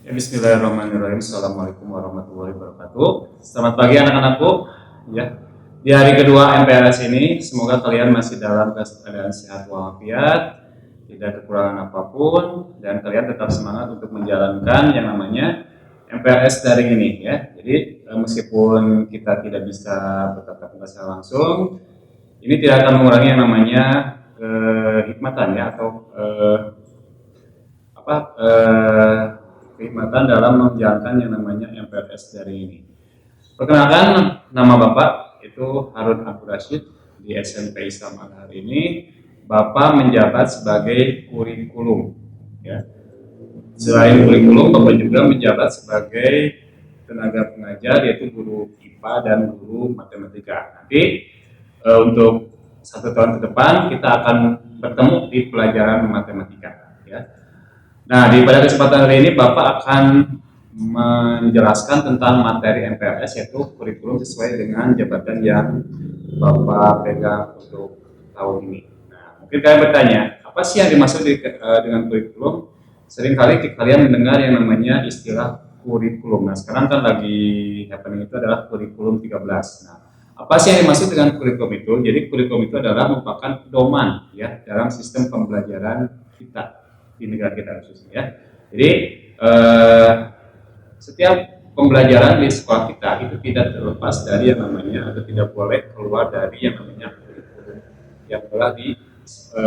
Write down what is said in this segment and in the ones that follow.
Ya, bismillahirrahmanirrahim. Assalamualaikum warahmatullahi wabarakatuh. Selamat pagi anak-anakku. Ya, di hari kedua MPLS ini, semoga kalian masih dalam keadaan sehat walafiat, tidak kekurangan apapun, dan kalian tetap semangat untuk menjalankan yang namanya MPLS daring ini. Ya, jadi meskipun kita tidak bisa bertatap muka secara langsung, ini tidak akan mengurangi yang namanya hikmatan ya atau apa kekhidmatan dalam menjalankan yang namanya MPLS dari ini. Perkenalkan, nama Bapak itu Harun Abdul Rashid di SMP Islam Al-Azhar ini. Bapak menjabat sebagai kurikulum. Ya. Selain kurikulum, Bapak juga menjabat sebagai tenaga pengajar, yaitu guru IPA dan guru matematika. Nanti untuk 1 tahun ke depan kita akan bertemu di pelajaran matematika. Ya. Nah, pada kesempatan hari ini Bapak akan menjelaskan tentang materi MPLS, yaitu kurikulum sesuai dengan jabatan yang Bapak pegang untuk tahun ini. Nah, mungkin kalian bertanya, apa sih yang dimaksud dengan kurikulum? Seringkali kalian mendengar yang namanya istilah kurikulum. Nah, sekarang kan lagi happening itu adalah kurikulum 13. Nah, apa sih yang dimaksud dengan kurikulum itu? Jadi kurikulum itu adalah merupakan pedoman ya dalam sistem pembelajaran kita di negara kita khususnya ya. Jadi setiap pembelajaran di sekolah kita itu tidak terlepas dari yang namanya atau tidak boleh keluar dari yang namanya kurikulum yang telah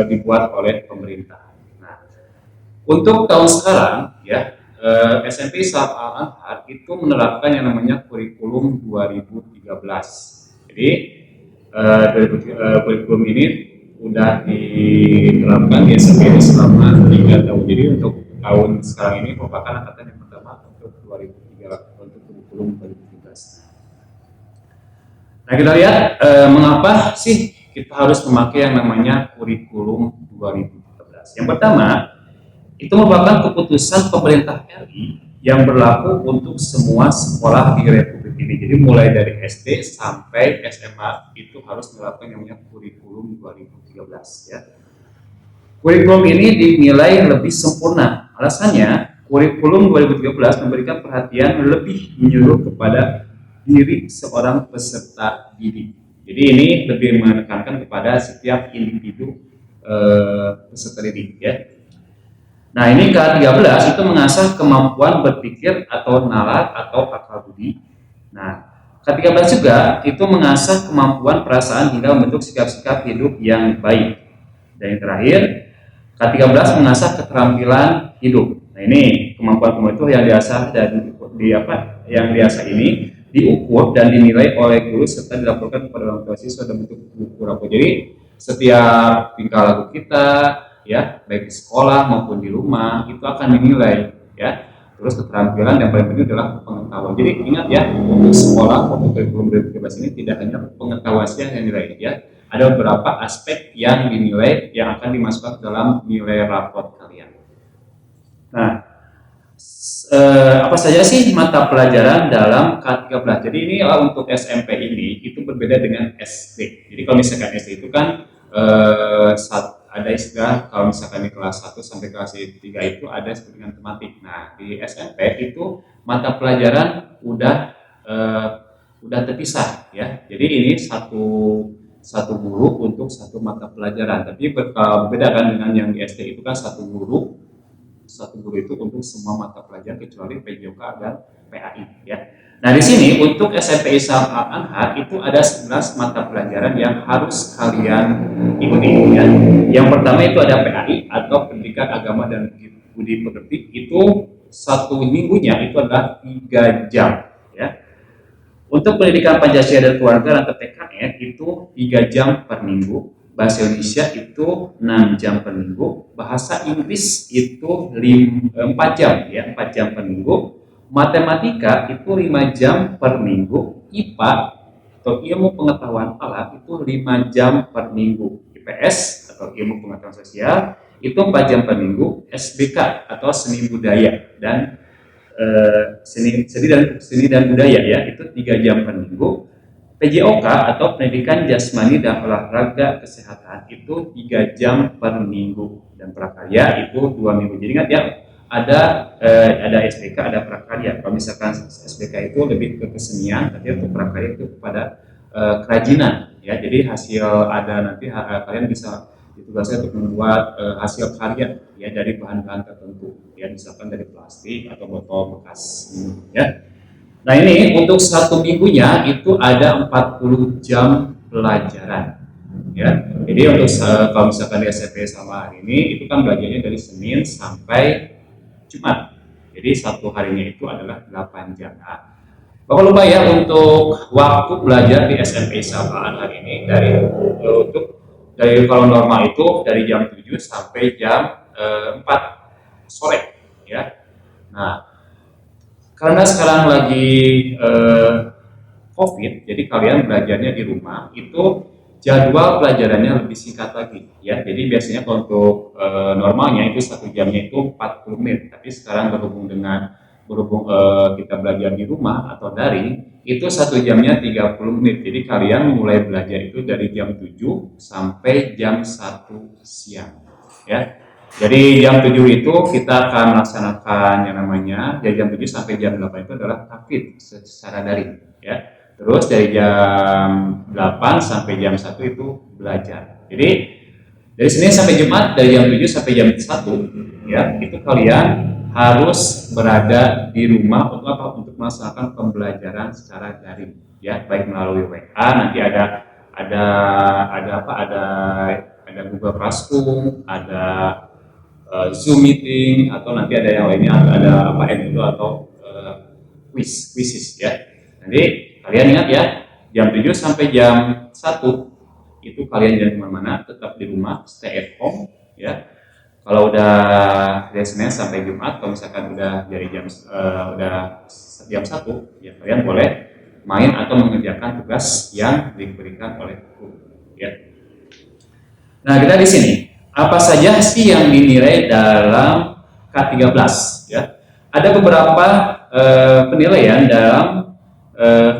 dibuat oleh pemerintah. Nah, untuk tahun sekarang ya SMP Islam Al-Azhar itu menerapkan yang namanya kurikulum 2013. Jadi kurikulum ini udah diterapkan di SMP ini selama 3 tahun. Jadi untuk tahun sekarang ini merupakan angkatan yang pertama untuk 2003 untuk kurikulum 2013. Nah, kita lihat mengapa sih kita harus memakai yang namanya kurikulum 2013. Yang pertama, itu merupakan keputusan pemerintah RI yang berlaku untuk semua sekolah di Republik ini. Jadi mulai dari SD sampai SMA itu harus menerapkan yang namanya kurikulum 2013 ya. Kurikulum ini dinilai lebih sempurna. Alasannya, kurikulum 2013 memberikan perhatian lebih menyeluruh kepada diri seorang peserta didik. Jadi ini lebih menekankan kepada setiap individu peserta didik ya. Nah, ini K13 itu mengasah kemampuan berpikir atau nalar atau akal budi. Nah, K13 juga itu mengasah kemampuan perasaan hingga membentuk sikap-sikap hidup yang baik. Dan yang terakhir, K13 mengasah keterampilan hidup. Nah, ini kemampuan itu yang diasah dan yang diasah ini diukur dan dinilai oleh guru serta dilaporkan kepada orang tua siswa dalam bentuk buku rapor. Jadi setiap tingkah laku kita ya baik di sekolah maupun di rumah itu akan dinilai ya. Terus keterampilan yang paling penting adalah pengetahuan. Jadi ingat ya, untuk sekolah maupun kurikulum 2013 ini tidak hanya pengetahuan saja yang dinilai ya. Ada beberapa aspek yang dinilai yang akan dimasukkan ke dalam nilai raport kalian. Nah, apa saja sih mata pelajaran dalam K13? Jadi ini untuk SMP ini itu berbeda dengan SD. Jadi kalau misalkan SD itu kan ada istilah kalau misalkan di kelas 1 sampai kelas 3 itu ada seperti dengan tematik. Nah, di SMP itu mata pelajaran udah terpisah ya. Jadi ini satu guru untuk satu mata pelajaran. Tapi berbeda kan dengan yang di SD itu kan satu guru itu untuk semua mata pelajaran kecuali PJOK dan PAI ya. Nah, di sini untuk SMP Islam Al-Azhar itu ada 11 mata pelajaran yang harus kalian ikuti ya. Yang pertama itu ada PAI atau Pendidikan Agama dan Budi Pekerti, itu satu minggunya itu adalah 3 jam ya. Untuk Pendidikan Pancasila dan Keluarga atau PKN itu 3 jam per minggu. Bahasa Indonesia itu 6 jam per minggu, bahasa Inggris itu 4 jam ya, 4 jam per minggu, matematika itu 5 jam per minggu, IPA atau ilmu pengetahuan alam itu 5 jam per minggu, IPS atau ilmu pengetahuan sosial itu 4 jam per minggu, SBK atau seni budaya dan seni dan budaya ya itu 3 jam per minggu. PJOK atau Pendidikan Jasmani dan Olahraga Kesehatan itu 3 jam per minggu dan prakarya itu 2 minggu. Jadi ingat ya, ada SBK, ada prakarya. Kalau misalkan SBK itu lebih ke kesenian, tapi untuk prakarya itu kepada kerajinan. Ya, jadi hasil ada nanti kalian bisa ditugaskan untuk membuat hasil karya ya dari bahan-bahan tertentu. Ya, misalkan dari plastik atau botol bekas. Ya. Nah ini untuk satu minggunya itu ada 40 jam pelajaran. Ya, jadi untuk kalau misalkan di SMP sama hari ini itu kan belajarnya dari Senin sampai Jumat. Jadi satu harinya itu adalah 8 jam. Nah, Bapak lupa ya untuk waktu belajar di SMP Sapaan hari ini dari kalau normal itu dari jam 7 sampai jam 4 sore ya. Nah, karena sekarang lagi COVID, jadi kalian belajarnya di rumah itu jadwal pelajarannya lebih singkat lagi ya. Jadi biasanya kalau untuk normalnya itu satu jamnya itu 40 menit, tapi sekarang berhubung kita belajar di rumah atau daring itu satu jamnya 30 menit. Jadi kalian mulai belajar itu dari jam 7 sampai jam 1 siang ya. Jadi jam 7 itu kita akan melaksanakan yang namanya dari jam 7 sampai jam 8 itu adalah tahfidz secara daring ya. Terus dari jam 8 sampai jam 1 itu belajar. Jadi dari Senin sampai Jumat dari jam 7 sampai jam 1 ya, itu kalian harus berada di rumah untuk apa? Untuk melaksanakan pembelajaran secara daring ya, baik melalui WA, nanti ada Google Classroom, ada Zoom meeting, atau nanti ada yang lainnya, ada apa itu atau quizzes ya. Nanti kalian ingat ya, jam 7 sampai jam 1 itu kalian jangan kemana-mana, tetap di rumah, stay at home ya. Kalau udah dari Senin sampai Jumat, kalau misalkan udah dari udah jam 1 ya kalian boleh main atau mengerjakan tugas yang diberikan oleh guru ya. Nah, kita di sini apa saja sih yang dinilai dalam K13 ya? Ada beberapa penilaian dalam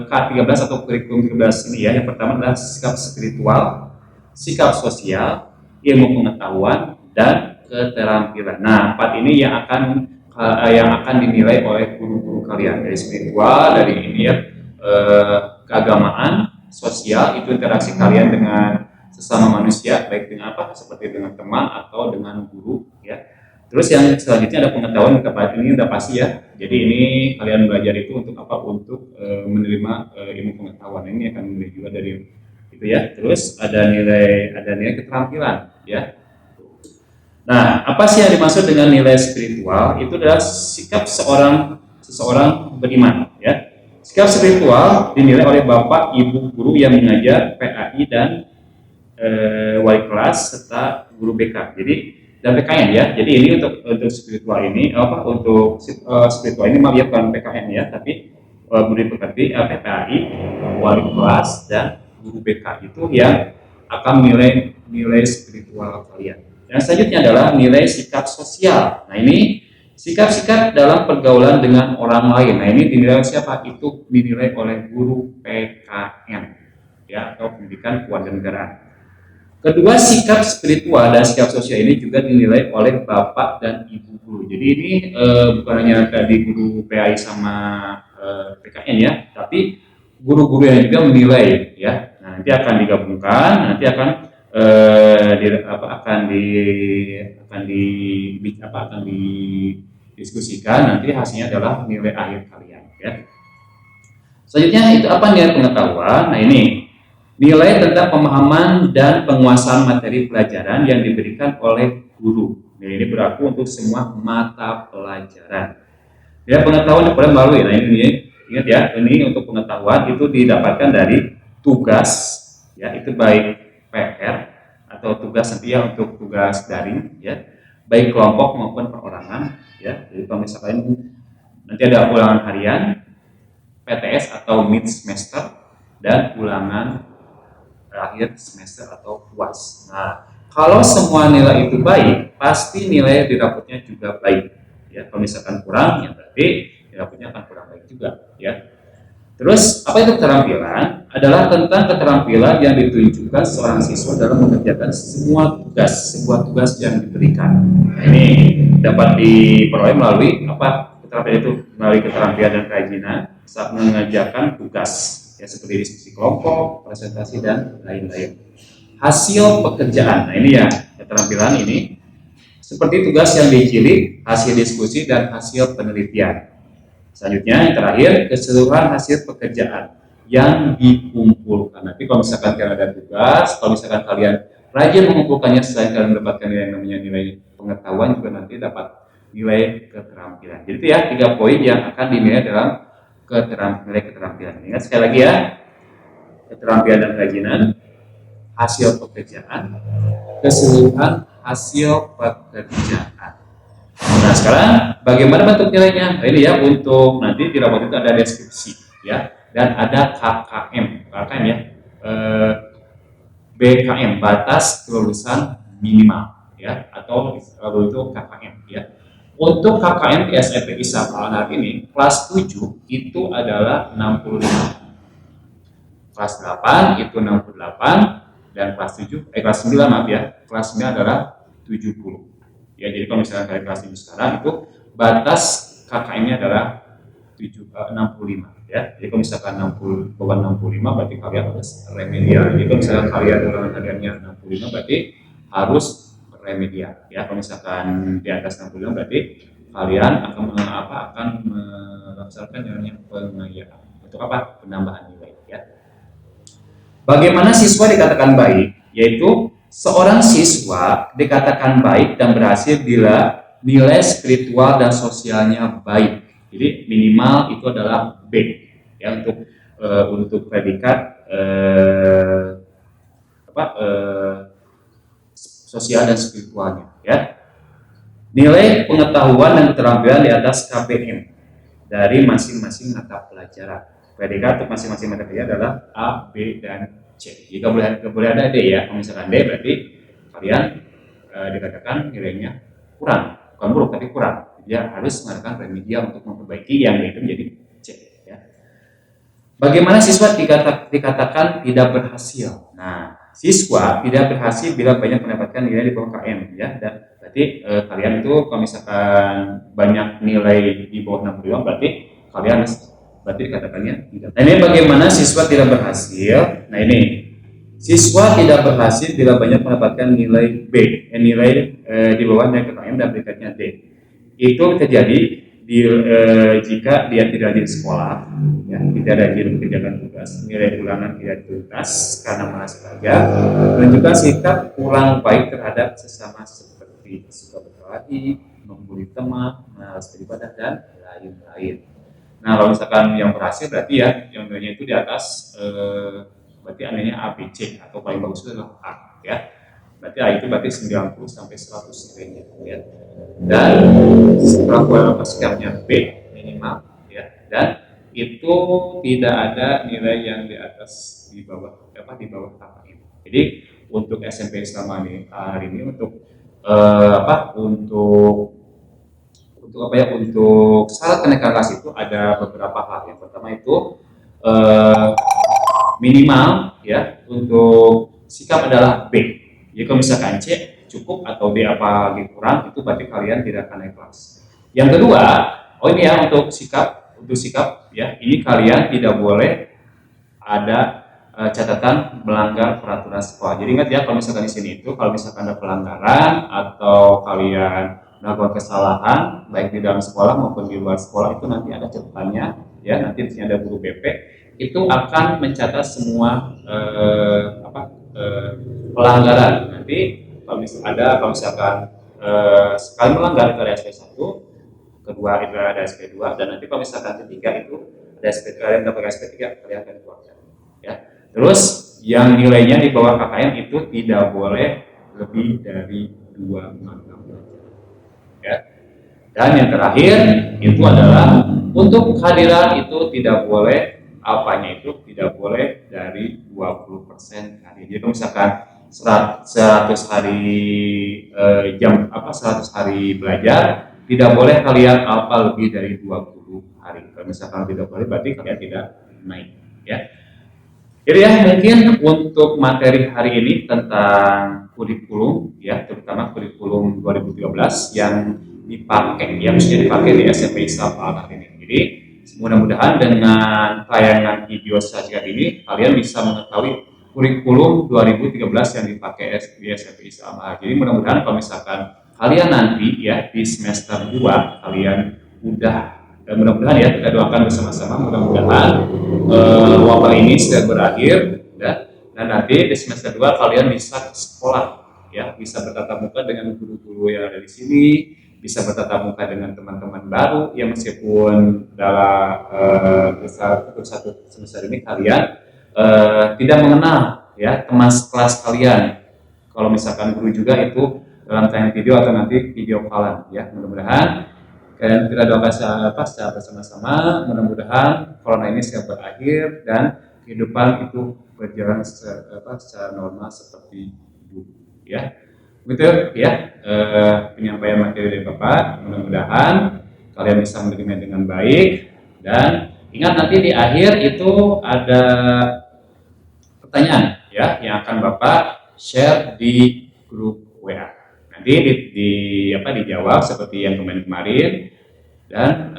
K13 atau kurikulum 13 ini ya. Yang pertama adalah sikap spiritual, sikap sosial, ilmu pengetahuan, dan keterampilan. Nah, 4 ini yang akan dinilai oleh guru-guru kalian, dari spiritual, dari ini ya, keagamaan, sosial itu interaksi kalian dengan sesama manusia, baik dengan apa, seperti dengan teman atau dengan guru ya. Terus yang selanjutnya ada pengetahuan, kepada ini udah pasti ya. Jadi ini kalian belajar itu untuk apa? Untuk menerima ilmu pengetahuan. Ini akan dinilai juga dari itu ya. Terus ada nilai keterampilan ya. Nah, apa sih yang dimaksud dengan nilai spiritual? Itu adalah sikap seseorang beriman ya. Sikap spiritual dinilai oleh bapak, ibu guru yang mengajar, PAI dan wali kelas serta guru BK. Jadi dan PKN ya. Jadi ini untuk spiritual ini untuk spiritual ini malah bukan PKN ya, tapi budi pekerti PPAI, wali kelas dan guru BK itu yang akan nilai spiritual kalian. Yang selanjutnya adalah nilai sikap sosial. Nah, ini sikap-sikap dalam pergaulan dengan orang lain. Nah, ini dinilai siapa? Itu dinilai oleh guru PKN ya, atau pendidikan kewarganegaraan. Kedua, sikap spiritual dan sikap sosial ini juga dinilai oleh bapak dan ibu guru. Jadi ini bukan hanya tadi guru PAI sama PKN ya, tapi guru-guru yang juga menilai ya. Nah, nanti akan digabungkan, nanti akan didiskusikan, nanti hasilnya adalah nilai akhir kalian ya. Selanjutnya itu apa? Nilai pengetahuan. Nah, ini nilai tentang pemahaman dan penguasaan materi pelajaran yang diberikan oleh guru. Nah, ini berlaku untuk semua mata pelajaran. Ya, pengetahuan yang paling baru ya. Nah, ini ingat ya, ini untuk pengetahuan itu didapatkan dari tugas ya, itu baik PR atau tugas nanti ya, untuk tugas daring ya, baik kelompok maupun perorangan ya. Jadi kalau misalkan nanti ada ulangan harian, PTS atau mid semester, dan ulangan akhir semester atau UAS. Nah, kalau semua nilai itu baik, pasti nilai di rapotnya juga baik. Ya, kalau misalkan kurang, ya berarti di rapotnya akan kurang baik juga. Ya. Terus apa itu keterampilan? adalah tentang keterampilan yang ditunjukkan seorang siswa dalam mengerjakan sebuah tugas yang diberikan. Nah, ini dapat diperoleh melalui apa keterampilan itu, melalui keterampilan dan kerajinan saat mengerjakan tugas, ya seperti diskusi kelompok, presentasi dan lain-lain. Hasil pekerjaan, nah ini ya keterampilan ini seperti tugas yang dikilik, hasil diskusi dan hasil penelitian. Selanjutnya yang terakhir, keseluruhan hasil pekerjaan yang dikumpulkan. Nanti kalau misalkan kalian ada tugas, kalau misalkan kalian rajin mengumpulkannya, selain kalian mendapatkan nilai yang namanya nilai pengetahuan, juga nanti dapat nilai keterampilan. Jadi itu ya 3 poin yang akan dinilai dalam nilai keterampilan. Ingat sekali lagi ya, keterampilan dan kerajinan, hasil pekerjaan, keseluruhan hasil pekerjaan. Nah sekarang bagaimana bentuk nilainya? Nah, ini ya untuk nanti di rapot itu ada deskripsi ya, dan ada KKM ya, BKM batas kelulusan minimal ya, atau kalau itu KKM ya. Untuk KKM di SMPI Sakalan hari ini kelas 7 itu adalah 65, kelas 8 itu 68, dan kelas 9 maaf ya, kelas 9 adalah 70. Ya, jadi kalau misalnya kalian kelas 7 sekarang itu batas KKM-nya adalah 65 ya. Jadi kalau misalkan 60 bawah 65 berarti kalian harus remedial. Jadi kalau misalkan kalian ulangan hariannya 65 berarti harus remedial ya. Kalau misalkan di atas 65 berarti kalian akan melaksanakan namanya pengayaan. Untuk apa? Penambahan nilai ya. Bagaimana siswa dikatakan baik? Yaitu seorang siswa dikatakan baik dan berhasil bila nilai spiritual dan sosialnya baik. Jadi minimal itu adalah B ya untuk predikat sosial dan spiritualnya ya. Nilai pengetahuan dan keterampilan di atas KPM dari masing-masing mata pelajaran. Predikat untuk masing-masing mata pelajaran adalah A, B, dan C. Jika boleh ada D ya. Kalau misalkan D berarti kalian dikatakan nilainya kurang, bukan buruk tapi kurang. Dia harus mengadakan remedial untuk memperbaiki yang itu menjadi C. Ya. Bagaimana siswa dikatakan tidak berhasil? Nah, siswa tidak berhasil bila banyak mendapatkan nilai di bawah KM ya, dan berarti kalian itu kalau misalkan banyak nilai di bawah 65 berarti kalian berarti dikatakannya tidak. Nah, ini bagaimana siswa tidak berhasil? Nah, ini siswa tidak berhasil bila banyak mendapatkan nilai B, nilai di bawah nilai KKM dan berikutnya D. Itu terjadi jika dia tidak rajin sekolah, ya, tidak rajin mengerjakan tugas, nilai ulangan tidak tuntas karena malas belajar, dan juga sikap kurang baik terhadap sesama seperti suka berkelahi, membuli teman, malas beribadah dan lain-lain. Nah, kalau misalkan yang berhasil berarti ya yang nilainya itu di atas berarti nilainya A, B, C atau paling bagus itu adalah A ya. Berarti A itu berarti 90 sampai 100 nilainya ya. Dan setelah sikapnya B minimal ya, dan itu tidak ada nilai yang di atas di bawah KKM. Jadi untuk SMP selama ini hari ini untuk untuk syarat kenaikan kelas itu ada beberapa hal. Yang pertama itu minimal ya untuk sikap adalah B. Jadi kalau misalkan C cukup atau D apa kurang itu berarti kalian tidak akan naik kelas. Yang kedua, ini ya untuk sikap ya, ini kalian tidak boleh ada catatan melanggar peraturan sekolah. Jadi ingat ya kalau misalkan di sini itu kalau misalkan ada pelanggaran atau kalian melakukan kesalahan baik di dalam sekolah maupun di luar sekolah itu nanti ada catatannya ya, nanti di sini ada guru BP itu akan mencatat semua pelanggaran. Nanti kalau misalkan sekali melanggar itu ada SP1, kedua itu ada SP2, dan nanti kalau misalkan ketiga itu ada SP3, kalian mendapatkan SP3 kalian akan dikeluarkan ya. Terus yang nilainya di bawah KKM itu tidak boleh lebih dari 2 mata pelajaran ya. Dan yang terakhir itu adalah untuk kehadiran itu tidak boleh tidak boleh dari 20% hari. Jadi kalau misalkan 100 hari 100 hari belajar tidak boleh kalian hafal lebih dari 20 hari. Kalau misalkan tidak boleh berarti kalian tidak naik ya. Jadi ya mungkin untuk materi hari ini tentang kurikulum ya, terutama kurikulum 2013 yang dipakai ya, mestinya dipakai di SMP Islam Al ini. Jadi mudah-mudahan dengan tayangan video saja ini kalian bisa mengetahui kurikulum 2013 yang dipakai di SMP Islam Al. Jadi mudah-mudahan kalau misalkan kalian nanti ya di semester 2 kalian udah, dan mudah-mudahan ya kita doakan bersama-sama mudah-mudahan wabah ini sudah berakhir ya, dan nanti di semester 2 kalian bisa ke sekolah ya, bisa bertatap muka dengan guru-guru yang ada di sini, bisa bertatap muka dengan teman-teman baru yang meskipun dalam satu semester ini kalian tidak mengenal ya teman kelas kalian. Kalau misalkan guru juga itu dalam tayangan video atau nanti video callan ya, mudah-mudahan dan kita doakan secara bersama-sama, mudah-mudahan corona ini segera berakhir dan kehidupan itu berjalan secara normal seperti dulu ya. Begitu ya, penyampaian materi dari Bapak, mudah-mudahan kalian bisa menerima dengan baik, dan ingat nanti di akhir itu ada pertanyaan ya yang akan Bapak share di grup WA. Nanti dijawab seperti yang kemarin dan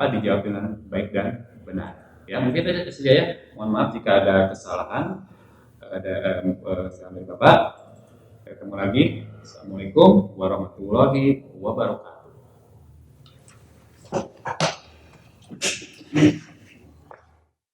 dijawab dengan baik dan benar. Ya mungkin itu saja ya. Mohon maaf jika ada kesalahan. Ada salam dari Bapak. Ketemu lagi. Assalamualaikum warahmatullahi wabarakatuh.